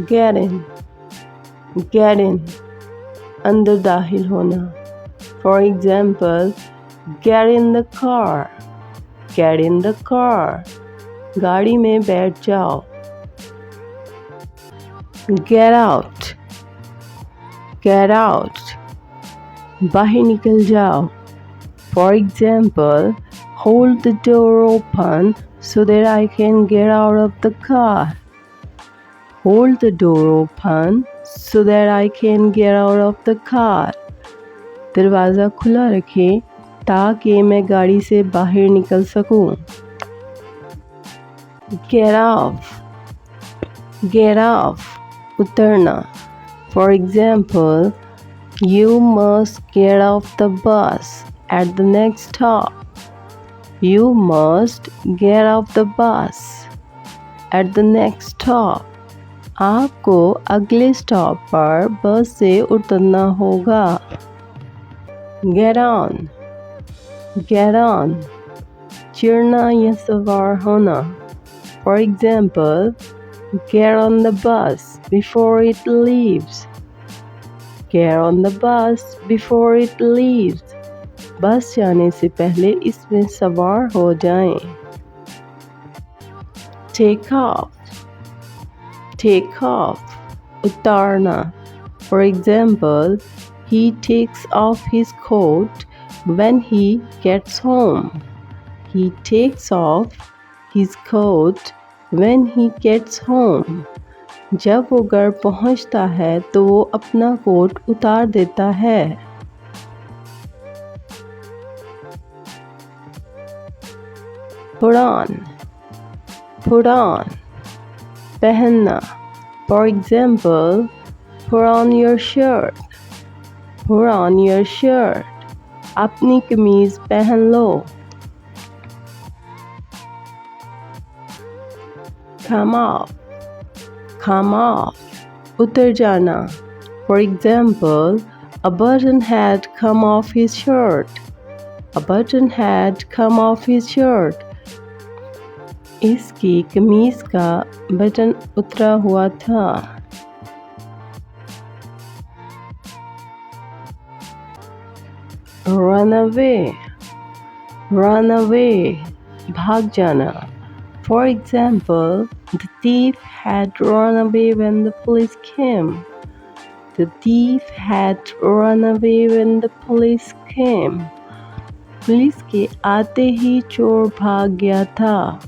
get in, get in, अंदर दाखिल होना. For example, get in the car, get in the car, गाड़ी में बैठ जाओ. Get out, get out, बाहर निकल जाओ. For example, hold the door open so that I can get out of the car. Hold the door open so that I can get out of the car. दरवाज़ा खुला रखें ताकि मैं गाड़ी से बाहर निकल सकूं. Get off, get off, उतरना. For example, you must get off the bus at the next stop. You must get off the bus at the next stop. आपको अगले स्टॉप पर बस से उतरना होगा. Get on, get on, चढ़ना या सवार होना. For example, get on the bus before it leaves. Get on the bus before it leaves. बस जाने से पहले इसमें सवार हो जाएं. Take off, take off, उतारना. For example, he takes off his coat when he gets home. He takes off his coat when he gets home. जब वो घर पहुंचता है तो वो अपना कोट उतार देता है. Put on, put on, पहनना. For example, put on your shirt, put on your shirt, अपनी कमीज पहन लो. Come off, come off, उतर जाना. For example, a button had come off his shirt. A button had come off his shirt. इसकी कमीज का button उतरा हुआ था. Run away, run away, भाग जाना. For example, the thief had run away when the police came. The thief had run away when the police came. Police के आते ही चोर भाग गया था.